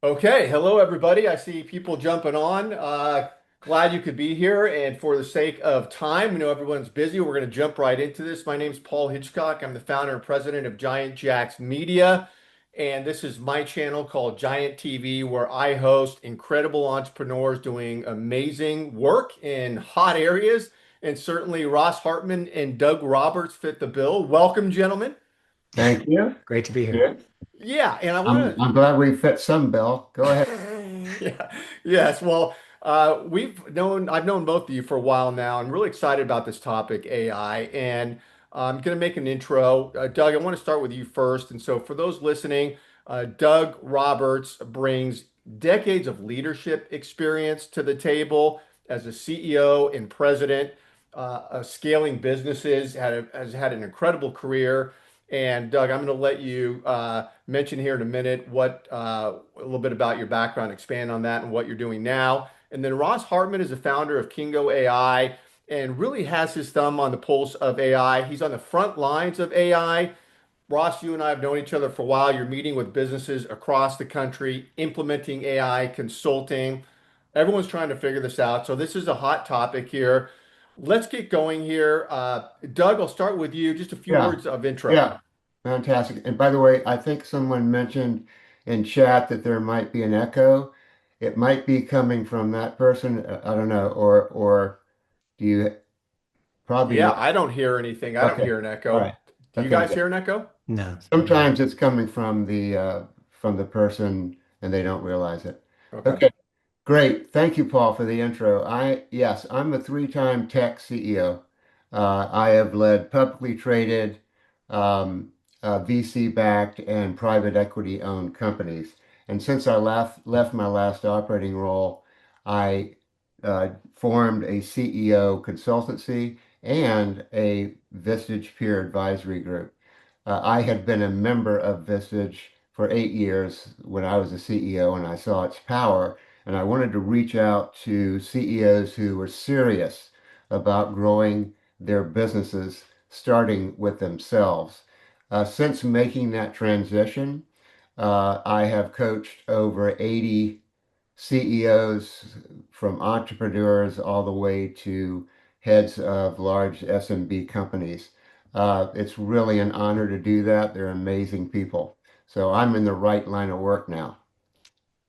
Okay, hello everybody. I see people jumping on. Glad you could be here. And for the sake of time, we know everyone's busy. We're going to jump right into this. My name's Paul Hitchcock. I'm the founder and president of Giant Jacks Media. And this is my channel called Giant TV, where I host incredible entrepreneurs doing amazing work in hot areas. And certainly Ross Hartman and Doug Roberts fit the bill. Welcome, gentlemen. Thank you. Great to be here. Good. Yeah, and I I'm want I'm glad we fit some, Bill. Go ahead. Yeah. Yes. Well, I've known both of you for a while now. I'm really excited about this topic, AI, and I'm going to make an intro. Doug, I want to start with you first. And so, for those listening, Doug Roberts brings decades of leadership experience to the table as a CEO and president, scaling businesses, has had an incredible career. And Doug, I'm going to let you mention here in a minute a little bit about your background, expand on that and what you're doing now. And then Ross Hartman is the founder of Kingo AI and really has his thumb on the pulse of AI. He's on the front lines of AI. Ross, you and I have known each other for a while. You're meeting with businesses across the country, implementing AI, consulting. Everyone's trying to figure this out. So this is a hot topic here. Let's get going here. Doug, I'll start with you. Just a few Yeah, words of intro. yeah, fantastic. And by the way, I think someone mentioned in chat that there might be an echo. It might be coming from that person. I don't know. Or do you probably Yeah, not? I don't hear anything. I don't Okay. hear an All echo. right. Do you Okay, guys good. hear an echo? No. Sometimes it's coming from the person and they don't realize it. Okay. Okay. Great. Thank you, Paul, for the intro. Yes, I'm a three-time tech CEO. I have led publicly traded, VC-backed, and private equity-owned companies. And since I left my last operating role, I formed a CEO consultancy and a Vistage peer advisory group. I had been a member of Vistage for 8 years when I was a CEO, and I saw its power. And I wanted to reach out to CEOs who were serious about growing their businesses, starting with themselves. Since making that transition, I have coached over 80 CEOs from entrepreneurs all the way to heads of large SMB companies. It's really an honor to do that. They're amazing people. So I'm in the right line of work now.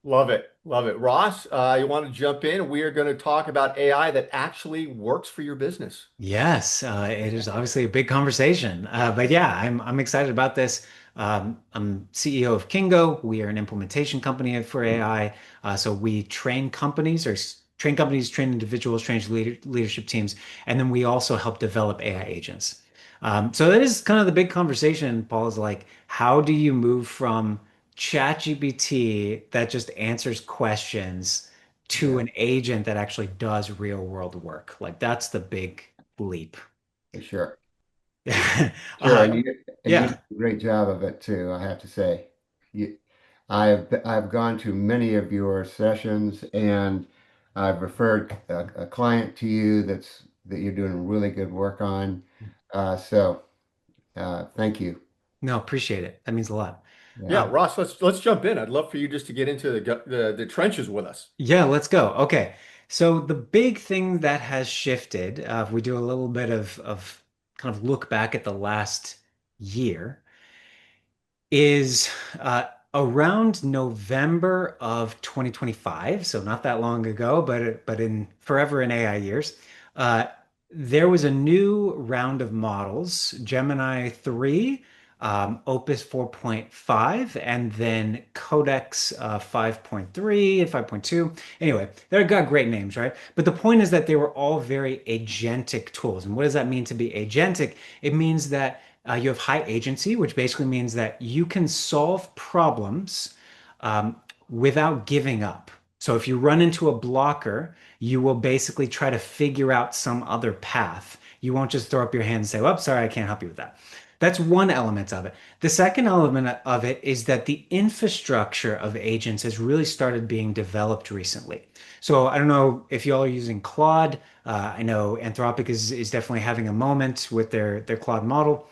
Love it. Love it. Ross, you want to jump in? We are going to talk about AI that actually works for your business. Yes, it is obviously a big conversation. But yeah, I'm excited about this. I'm CEO of Kingo. We are an implementation company for AI. So we train companies, train individuals, train leadership teams, and then we also help develop AI agents. So that is kind of the big conversation, Paul, is like, how do you move from ChatGPT that just answers questions to Yeah, an agent that actually does real world work? Like that's the big leap. for sure. Sure, Uh, and you do yeah. a great job of it too, I have to say. You, I've gone to many of your sessions and I've referred a client to you that you're doing really good work on. Thank you. No, appreciate it. That means a lot. Yeah. Yeah, Ross, let's jump in. I'd love for you just to get into the trenches with us. Yeah, let's go. Okay. So the big thing that has shifted, if we do a little bit of kind of look back at the last year, is around November of 2025, so not that long ago, but in forever in AI years, uh, there was a new round of models, Gemini 3, Opus 4.5, and then Codex 5.3 and 5.2. Anyway, they've got great names, right? But the point is that they were all very agentic tools. And what does that mean to be agentic? It means that you have high agency, which basically means that you can solve problems um, without giving up. So if you run into a blocker, you will basically try to figure out some other path. You won't just throw up your hand and say, well, sorry, I can't help you with that. That's one element of it. The second element of it is that the infrastructure of agents has really started being developed recently. So I don't know if y'all are using Claude. I know Anthropic is definitely having a moment with their Claude model.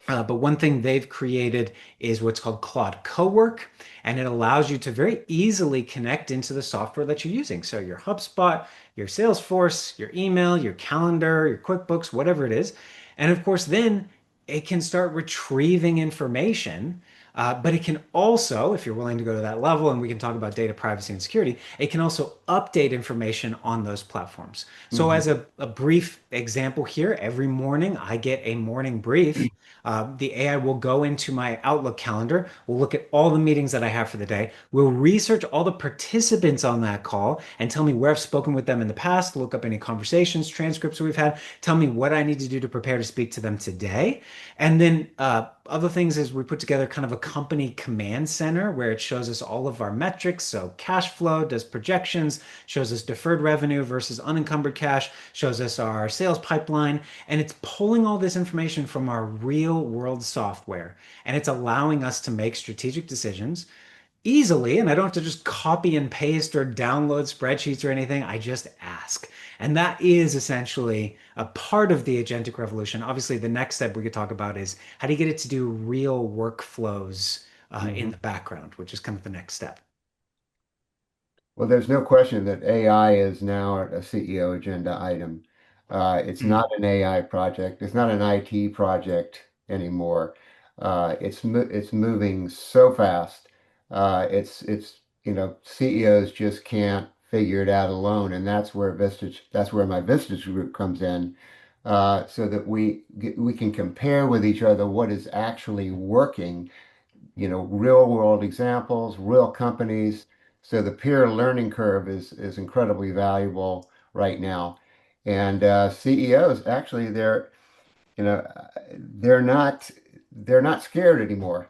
But one thing they've created is what's called Claude Cowork, and it allows you to very easily connect into the software that you're using. So your HubSpot, your Salesforce, your email, your calendar, your QuickBooks, whatever it is. And of course, then it can start retrieving information. But it can also, if you're willing to go to that level, and we can talk about data privacy and security, it can also update information on those platforms. So, Hmm. as a brief example here, every morning I get a morning brief. The AI will go into my Outlook calendar. We'll look at all the meetings that I have for the day. We'll research all the participants on that call and tell me where I've spoken with them in the past, look up any conversations, transcripts we've had, tell me what I need to do to prepare to speak to them today. And then other things is we put together kind of a company command center where it shows us all of our metrics. So cash flow, does projections, shows us deferred revenue versus unencumbered cash, shows us our sales pipeline, and it's pulling all this information from our real world software. And it's allowing us to make strategic decisions easily. And I don't have to just copy and paste or download spreadsheets or anything. I just ask. And that is essentially a part of the agentic revolution. Obviously, the next step we could talk about is how do you get it to do real workflows in Hmm. the background, which is kind of the next step. Well, there's no question that AI is now a CEO agenda item. It's Mm. not an AI project. It's not an IT project anymore. It's moving so fast. It's CEOs just can't figure it out alone, and that's where my Vistage group comes in, so that we can compare with each other what is actually working, real world examples, real companies. So the peer learning curve is incredibly valuable right now. And CEOs actually you know they're not scared anymore.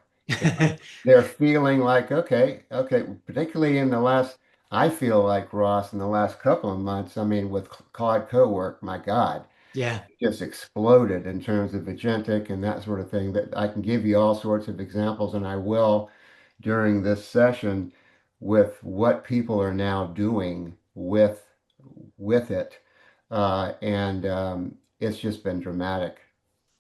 They're feeling like, okay, particularly in the last, I feel like, Ross, in the last couple of months, I mean, with Claude Cowork, my God, Yeah. just exploded in terms of agentic and that sort of thing. That I can give you all sorts of examples, and I will during this session, with what people are now doing with it, and it's just been dramatic.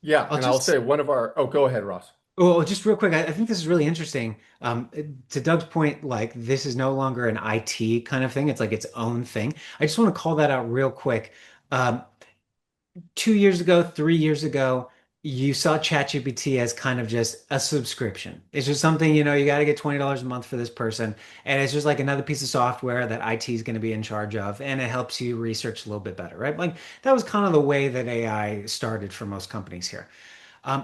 Yeah, I'll and I'll just say one of our, oh, go ahead, Ross. Well, just real quick, I think this is really interesting. To Doug's point, like this is no longer an IT kind of thing. It's like its own thing. I just want to call that out real quick. Um, 2 years ago, 3 years ago, you saw ChatGPT as kind of just a subscription. It's just something, you got to get $20 a month for this person. And it's just like another piece of software that IT is going to be in charge of. And it helps you research a little bit better, right? Like that was kind of the way that AI started for most companies here.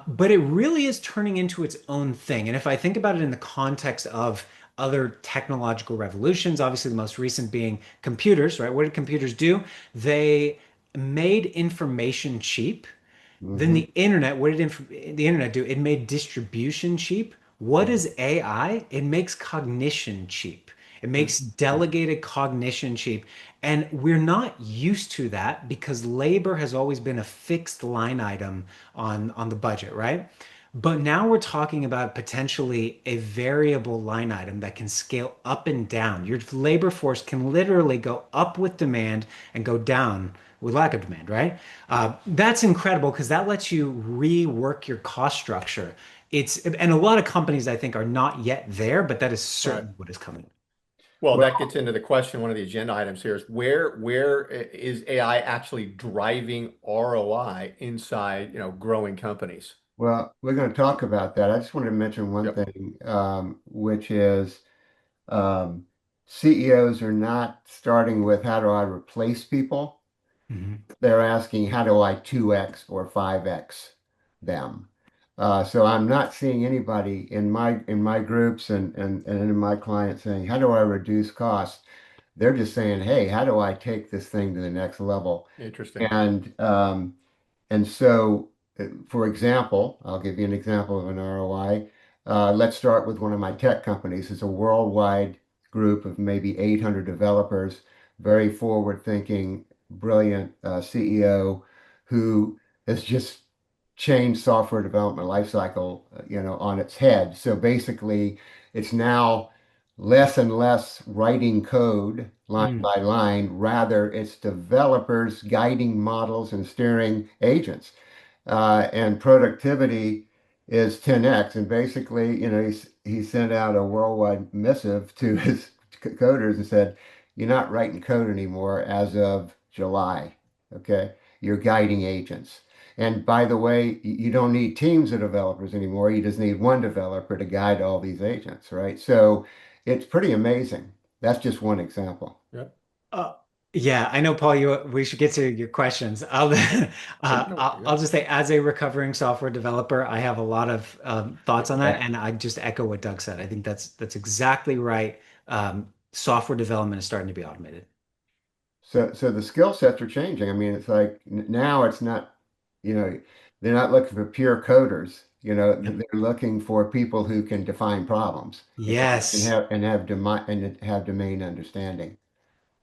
But it really is turning into its own thing. And if I think about it in the context of other technological revolutions, obviously the most recent being computers, right? What did computers do? They made information cheap. Then Hmm. the internet, what did the internet do? It made distribution cheap. What Hmm. is AI? It makes cognition cheap. It makes delegated cognition cheap. And we're not used to that because labor has always been a fixed line item on the budget, right? But now we're talking about potentially a variable line item that can scale up and down. Your labor force can literally go up with demand and go down with lack of demand, right? That's incredible because that lets you rework your cost structure. And a lot of companies I think are not yet there, but that is Right. certainly what is coming. Well, that Well, gets into the question. One of the agenda items here is where is AI actually driving ROI inside, growing companies? well, we're going to talk about that. I just wanted to mention one Yep. thing, which is um, CEOs are not starting with how do I replace people. Mhm. They're asking how do I 2x or 5x them. So I'm not seeing anybody in my groups and in my clients saying, how do I reduce costs? They're just saying, hey, how do I take this thing to the next level? Interesting. And for example, I'll give you an example of an ROI. Let's start with one of my tech companies. It's a worldwide group of maybe 800 developers, very forward-thinking, brilliant CEO who has just changed software development lifecycle, on its head. So basically, it's now less and less writing code line Mm. by line. Rather, it's developers guiding models and steering agents. And productivity is 10x. And basically, he sent out a worldwide missive to his coders and said, "You're not writing code anymore as of July. Okay, you're guiding agents. And by the way, you don't need teams of developers anymore. You just need one developer to guide all these agents, right? So it's pretty amazing. That's just one example. Yep. Uh, yeah, I know, Paul. We should get to your questions. I'll No, I'll yeah. just say, as a recovering software developer, I have a lot of thoughts on that, Yeah. and I just echo what Doug said. I think that's exactly right. Software development is starting to be automated. So the skill sets are changing. I mean, it's like now it's not, you know, they're not looking for pure coders. Yep. They're looking for people who can define problems and Yes, have domain understanding.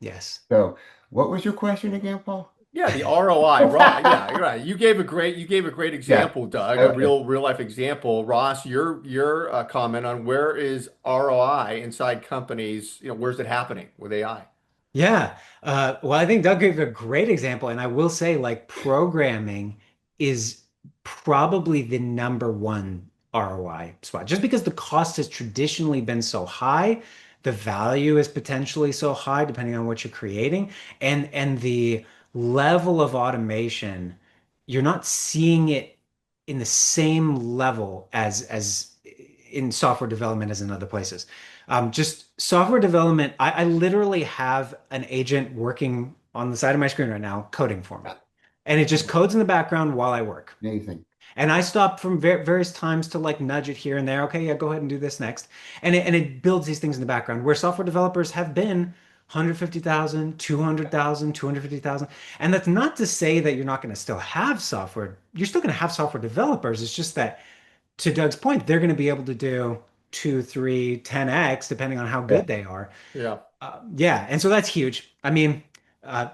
yes, So, what was your question again, Paul? Yeah, the ROI, right? Yeah, you're right. You gave a great Yeah. example, Doug, a Okay. real life example. Ross, your comment on where is ROI inside companies? Where's it happening with AI? yeah. Well, I think Doug gave a great example, and I will say, like, programming is probably the number one ROI spot. Just because the cost has traditionally been so high, the value is potentially so high, depending on what you're creating, and the level of automation, you're not seeing it in the same level as in software development as in other places. Just software development. I literally have an agent working on the side of my screen right now, coding for me. And it just codes in the background while I work. Amazing. And I stop from various times to like nudge it here and there. Okay, yeah, go ahead and do this next. And it builds these things in the background where software developers have been 150,000, 200,000, 250,000. And that's not to say that you're not going to still have software. You're still going to have software developers. It's just that, to Doug's point, they're going to be able to do 2, 3, 10x depending on how Yeah. good they are. Yeah, Yeah, and so that's huge. I mean,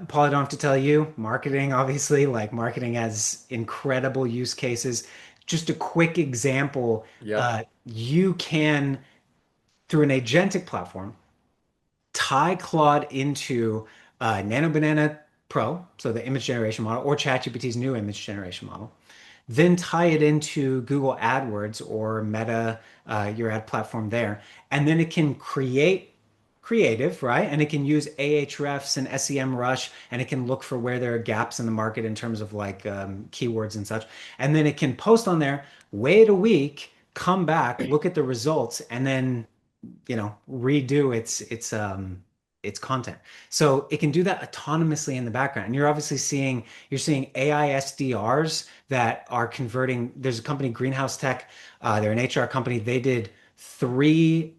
Paul, I don't have to tell you, marketing, obviously, like marketing has incredible use cases. Just a quick example, yep. you can, through an agentic platform, tie Claude into Nano Banana Pro, so the image generation model, or ChatGPT's new image generation model, then tie it into Google AdWords or Meta, your ad platform there, and then it can create creative, right? And it can use Ahrefs and SEMrush, and it can look for where there are gaps in the market in terms of like keywords and such. And then it can post on there, wait a week, come back, look at the results, and then redo its content. So it can do that autonomously in the background. And you're seeing AI SDRs that are converting. There's a company, Greenhouse Tech, they're an HR company. They did 3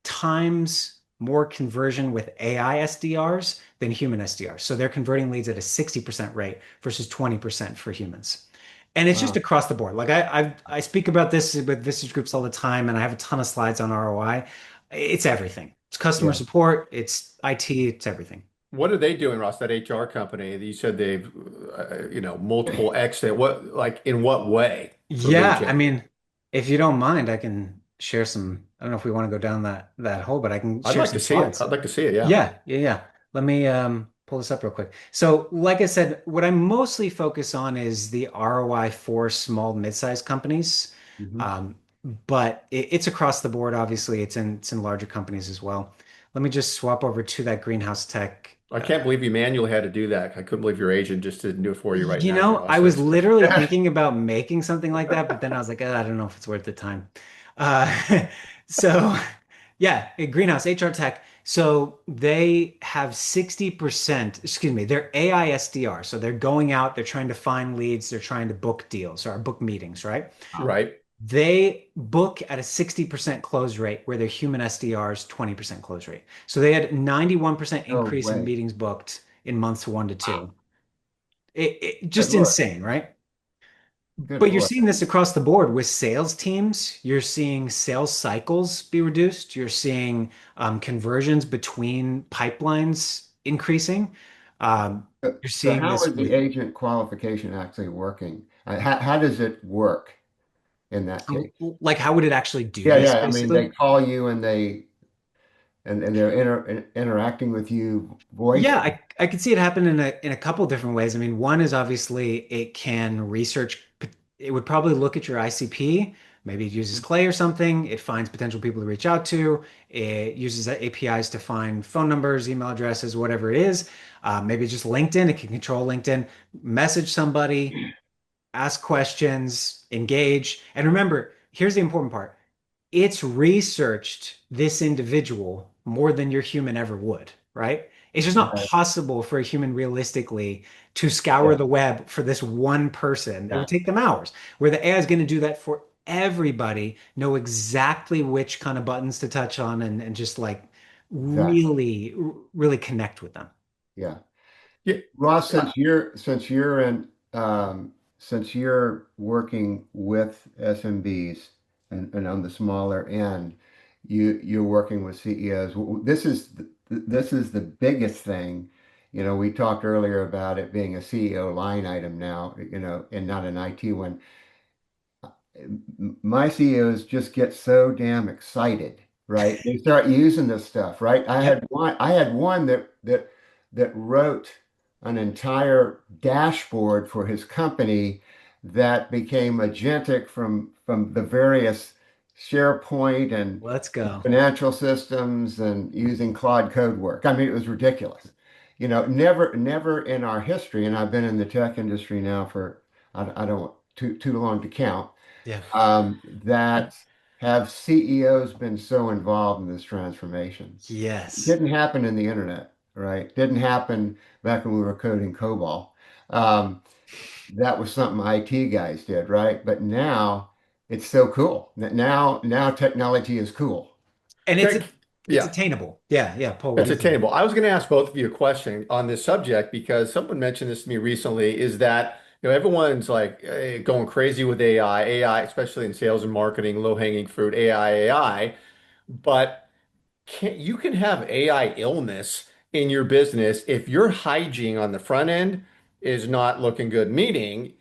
times more conversion with AI SDRs than human SDRs. So they're converting leads at a 60% rate versus 20% for humans. And it's just Wow. across the board. Like I speak about this with visitors groups all the time, and I have a ton of slides on ROI. It's everything. It's customer Yeah. support, it's IT, it's everything. What are they doing, Ross? That HR company? You said they've, multiple X. Like, in what way for lead Yeah, I gen? mean, if you don't mind, I can share some. I don't know if we want to go down that hole, but I can I'd share like to some see it. slides. I'd like to see it. Yeah. Yeah, yeah, yeah. Let me pull this up real quick. So, like I said, what I mostly focus on is the ROI for small, mid-sized companies. Hmm. Um, but it's across the board, obviously. It's in larger companies as well. Let me just swap over to that Greenhouse Tech. I can't believe you manually had to do that. I couldn't believe your agent just didn't do it for you right now, I Ross. was That's literally thinking about making something like that, but then I was like, I don't know if it's worth the time. Uh, so, yeah, Greenhouse HR Tech. So they have 60%, excuse me, they're AI SDR. So they're going out, they're trying to find leads, they're trying to book deals or book meetings, right? Wow. right. They book at a 60% close rate where their human SDRs 20% close rate. So they had 91% No increase in way. meetings booked in months 1 to 2. Good Just Lord. insane, right? Good But you're Lord. seeing this across the board with sales teams. You're seeing sales cycles be reduced. You're seeing conversions between pipelines increasing. You're So seeing how this is the with, agent qualification actually working? How does it work in that case? like, how would it actually do Yeah, this, yeah. I mean, they basically? call you and they're interacting with you voice. Yeah, I could see it happen in a couple different ways. I mean, one is obviously it can research. It would probably look at your ICP, Maybe it uses Clay or something. It finds potential people to reach out to. It uses APIs to find phone numbers, email addresses, whatever it is. Maybe it's just LinkedIn. It can control LinkedIn, message somebody, ask questions, engage. And remember, here's the important part. It's researched this individual more than your human ever would, right? It's just not Right. possible for a human realistically to scour Yeah. the web for this one person. It would Yeah. take them hours. Where the AI is going to do that for everybody, know exactly which kind of buttons to touch on and just like Exactly. really connect with them. Yeah. Yeah. Ross, Uh, since you're working with SMBs and on the smaller end, you're working with CEOs. This is the biggest thing. You know, we talked earlier about it being a CEO line item now, you know, and not an IT one. My CEOs just get so damn excited, right? They start using this stuff, right? Yep. I had one that wrote an entire dashboard for his company that became agentic from the various SharePoint and Let's go. financial systems and using Claude code work. I mean, it was ridiculous. You know, never in our history, and I've been in the tech industry now for I don't too long to count Yeah. that have CEOs been so involved in this transformation? It Yes. didn't happen in the internet, right? Didn't happen back when we were coding COBOL. Um, that was something IT guys did, right? But now it's so cool. Now technology is cool. And okay, it's yeah. attainable. Yeah, yeah. Paul, what do It's you think? attainable. I was going to ask both of you a question on this subject because someone mentioned this to me recently, is that everyone's like going crazy with AI, especially in sales and marketing, low-hanging fruit, AI. But you can have AI illness in your business if your hygiene on the front end is not looking good, meaning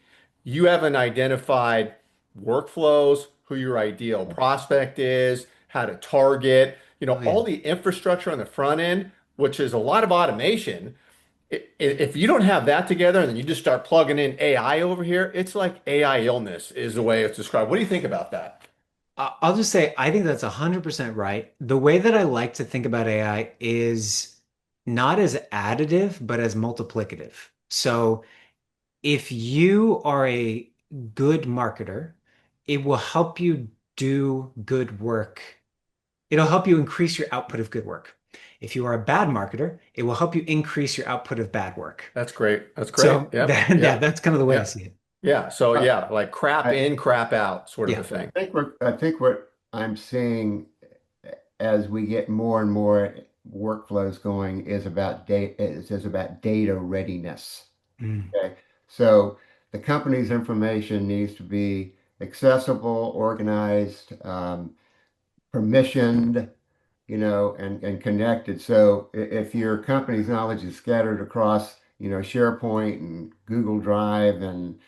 you haven't identified workflows, who your ideal prospect is, how to target, Oh yeah. all the infrastructure on the front end, which is a lot of automation. If you don't have that together and then you just start plugging in AI over here, it's like AI illness is the way it's described. What do you think about that? I'll just say I think that's 100% right. The way that I like to think about AI is not as additive, but as multiplicative. So if you are a good marketer, it will help you do good work. It'll help you increase your output of good work. If you are a bad marketer, it will help you increase your output of bad work. That's great. That's great. So Yep. yeah, Yep. that's kind of the way I Yeah. see it. Yeah. So Uh, yeah, like crap I, in, crap out sort of a Yeah. thing. I think what I'm seeing as we get more and more workflows going is about data readiness. Mm. Okay. So the company's information needs to be accessible, organized, permissioned, you know, and connected. So if your company's knowledge is scattered across, you know, SharePoint and Google Drive and,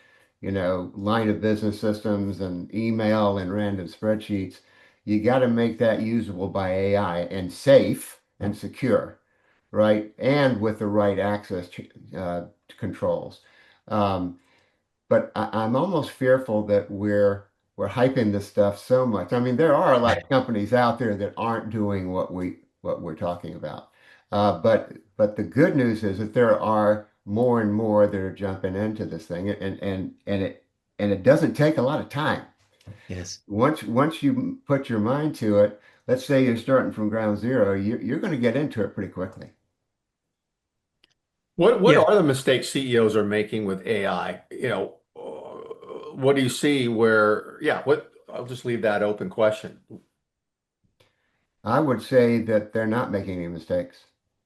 you know, line of business systems and email and random spreadsheets, you got to make that usable by AI and safe and secure, right? And with the right access controls. Um, but I'm almost fearful that we're hyping this stuff so much. I mean, there are a lot of companies out there that aren't doing what we're talking about. But the good news is that there are more and more that are jumping into this thing, and it doesn't take a lot of time. Yes. Once you put your mind to it, let's say you're starting from ground zero, you're going to get into it pretty quickly. What Yeah. are the mistakes CEOs are making with AI? What do you see where, yeah, what I'll just leave that open question. I would say that they're not making any mistakes.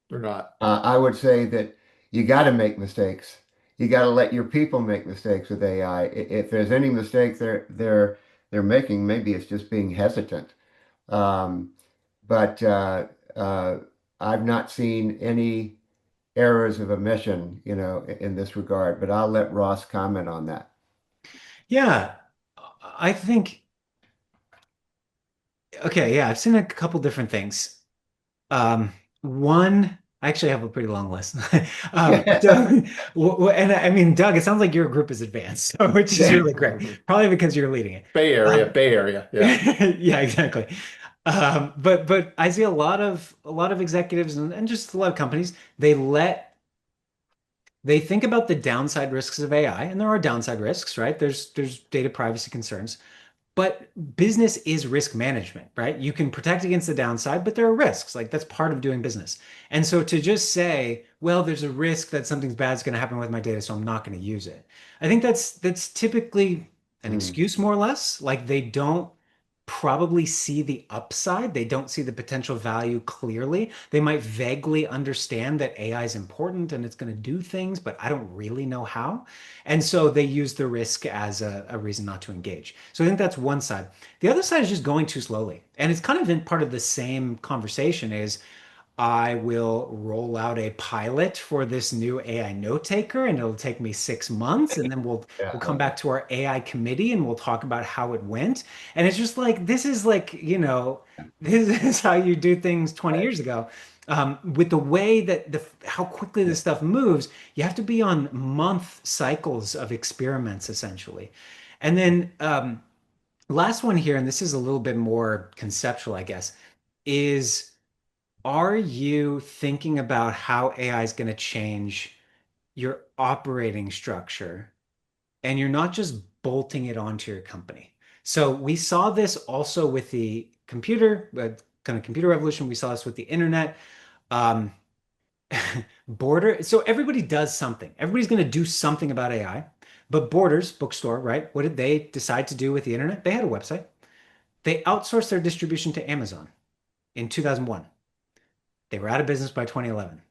They're not. I would say that you got to make mistakes. You got to let your people make mistakes with AI. If there's any mistake they're making, maybe it's just being hesitant. Um, but I've not seen any errors of omission, you know, in this regard. But I'll let Ross comment on that. Yeah. I think, okay, yeah, I've seen a couple different things. One. I actually have a pretty long list. So, and I mean, Doug, it sounds like your group is advanced, so, which is really great. Probably because you're leading it. Bay Area, Um, Bay Area. Yeah. yeah, exactly. But I see a lot of executives and just a lot of companies, they think about the downside risks of AI, and there are downside risks, right? There's data privacy concerns. But business is risk management, right? You can protect against the downside, but there are risks. Like that's part of doing business. And so to just say, well, there's a risk that something's bad is going to happen with my data, so I'm not going to use it. I think that's typically an Mm, excuse more or less. Like they don't probably see the upside. They don't see the potential value clearly. They might vaguely understand that AI is important and it's going to do things, but I don't really know how. And so they use the risk as a reason not to engage. So I think that's one side. The other side is just going too slowly. And it's kind of in part of the same conversation is I will roll out a pilot for this new AI note taker, and it'll take me 6 months, and then we'll yeah. come back to our AI committee and we'll talk about how it went. And it's just like this is like, this is how you do things 20 Right. years ago. With the way that how quickly this stuff moves, you have to be on month cycles of experiments essentially. And then last one here, and this is a little bit more conceptual, I guess, is are you thinking about how AI is going to change your operating structure and you're not just bolting it onto your company? So we saw this also with the kind of computer revolution. We saw this with the internet. Um, So everybody does something. Everybody's going to do something about AI. But Borders bookstore, right? What did they decide to do with the internet? They had a website. They outsourced their distribution to Amazon in 2001. They were out of business by 2011.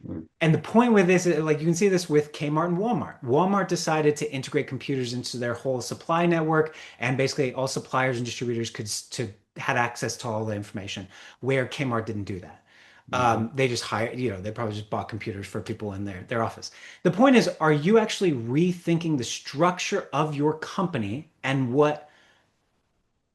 Mm, And the point with this, like you can see this with Kmart and Walmart. Walmart decided to integrate computers into their whole supply network, and basically all suppliers and distributors had access to all the information, where Kmart didn't do that. mhm. They just hired, they probably just bought computers for people in their office. The point is, are you actually rethinking the structure of your company and what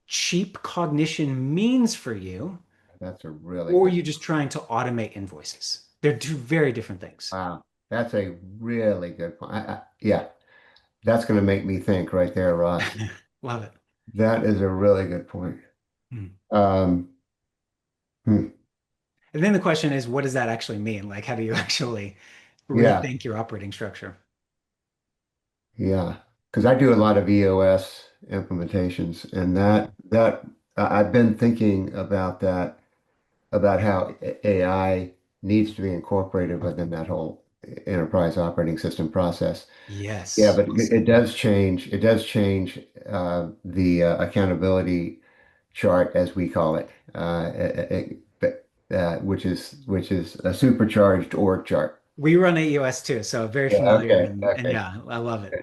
cheap cognition means for you, That's a really or are good. you just trying to automate invoices? They're two very different things. Wow. That's a really good point. Yeah, that's going to make me think right there, Ross. Love it. That is a really good point. Hmm. Um, hmm, And then the question is, what does that actually mean? Like, how do you actually yeah, rethink your operating structure? yeah. Because I do a lot of EOS implementations, and I've been thinking about that, about how AI needs to be incorporated within that whole enterprise operating system process. Yeah, Yes. but it does change. It does change the accountability chart, as we call it, which is a supercharged org chart. We run AEOS too, so very Yeah. familiar Okay. and Okay. yeah, I love it.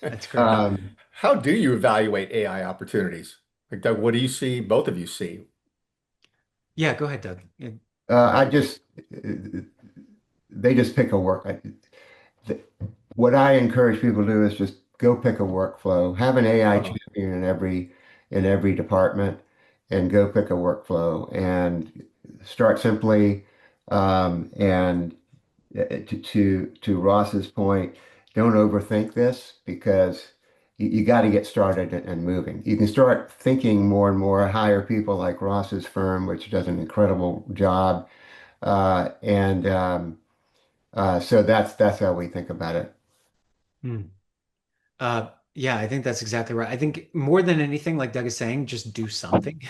That's great. Um, How do you evaluate AI opportunities? Like, Doug, what do you see? Both of you see. Yeah, go ahead, Doug. Yeah. I just they just pick a work. th- what I encourage people to do is just go pick a workflow, have an AI Uh-huh. champion in every department, and go pick a workflow and start simply. And to Ross's point, don't overthink this because you got to get started and moving. You can start thinking more and more, hire people like Ross's firm, which does an incredible job, and so that's how we think about it. Hmm. Yeah, I think that's exactly right. I think more than anything, like Doug is saying, just do something.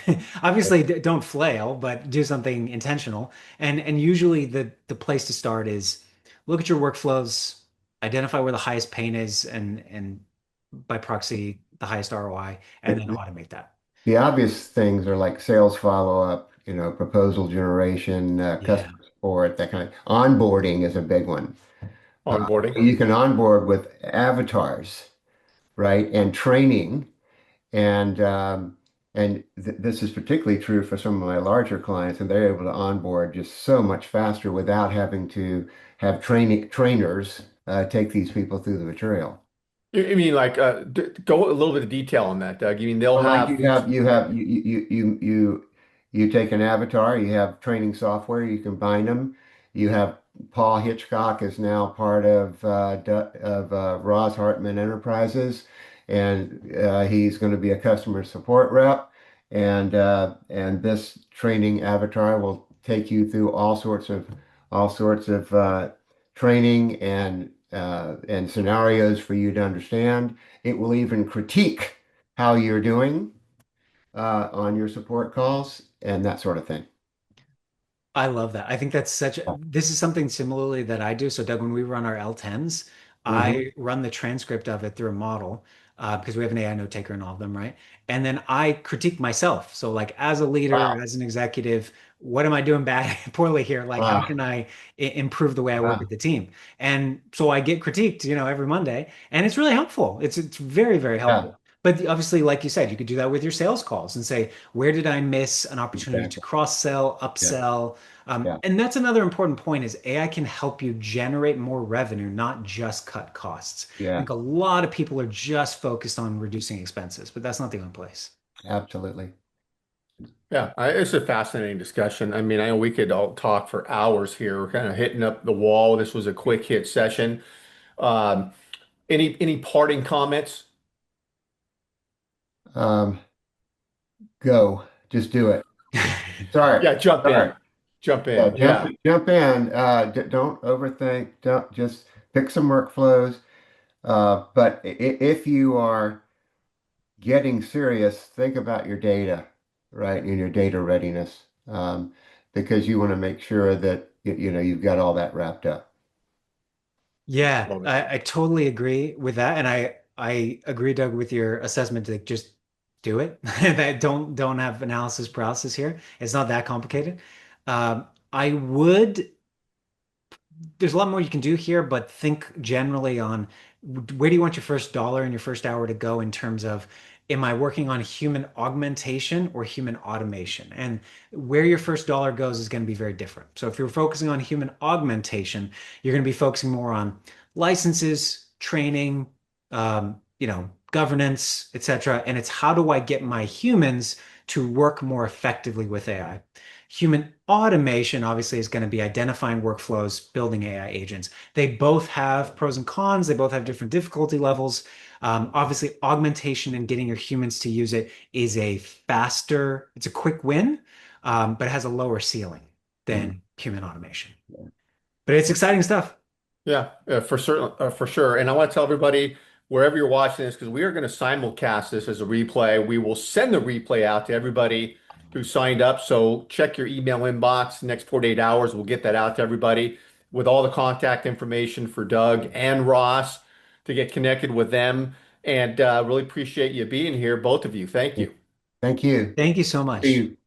Obviously, don't flail, but do something intentional. And usually the place to start is look at your workflows, identify where the highest pain is, and by proxy, the highest ROI, and then The, automate that. the obvious things are like sales follow-up, proposal generation, Yeah. customer support, that kind of onboarding is a big one. Onboarding. You can onboard with avatars, right? And training. And this is particularly true for some of my larger clients, and they're able to onboard just so much faster without having to have trainers take these people through the material. You mean like go a little bit of detail on that, Doug? You mean they'll Well, like have you take an avatar, you have training software, you combine them, You have Paul Hitchcock is now part of Ross Hartmann Enterprises, and he's going to be a customer support rep. And this training avatar will take you through all sorts of training and scenarios for you to understand. It will even critique how you're doing on your support calls and that sort of thing. I love that. I think that's this is something similarly that I do. So, Doug, when we run our L10s, Hmm. I run the transcript of it through a model because we have an AI note taker in all of them, right? And then I critique myself. So, like, as a leader, Wow. as an executive, what am I doing bad, poorly here? Like, how Wow. can I improve the way I work with Wow. the team? And so I get critiqued, every Monday, and it's really helpful. It's very, very Yeah, helpful. But obviously, like you said, you could do that with your sales calls and say, where did I miss an opportunity to exactly. cross sell, Yeah. upsell? Yeah. And that's another important point is AI can help you generate more revenue, not just cut costs. I Yeah. think a lot of people are just focused on reducing expenses, but that's not the only place. Absolutely. Yeah, it's a fascinating discussion. I mean, I know we could all talk for hours here. We're kind of hitting up the wall. This was a quick hit session. Um, any parting comments? Um, Go. Just do it. Sorry. Yeah, jump Sorry. in. Jump Yeah, in. jump Yeah. jump in. Don't overthink. Don't just pick some workflows. But if you are getting serious, think about your data, right, and your data readiness, because you want to make sure that you've got all that wrapped up. Yeah, Love it. I totally agree with that. And I agree, Doug, with your assessment to just do it. That don't have analysis paralysis here. It's not that complicated. I would there's a lot more you can do here, but think generally on where do you want your first dollar and your first hour to go in terms of am I working on human augmentation or human automation? And where your first dollar goes is going to be very different. So if you're focusing on human augmentation, you're going to be focusing more on licenses, training, governance, etc. And it's how do I get my humans to work more effectively with AI? Human automation obviously is going to be identifying workflows, building AI agents. They both have pros and cons. They both have different difficulty levels. Obviously, augmentation and getting your humans to use it is it's a quick win, but it has a lower ceiling Mm. than human automation. But it's exciting stuff. Yeah, for certain, for sure. And I want to tell everybody wherever you're watching this, because we are going to simulcast this as a replay. We will send the replay out to everybody who signed up. So check your email inbox. The next 48 hours, we'll get that out to everybody with all the contact information for Doug and Ross to get connected with them. And really appreciate you being here, both of you. Thank you. Thank you. Thank you so See much. you.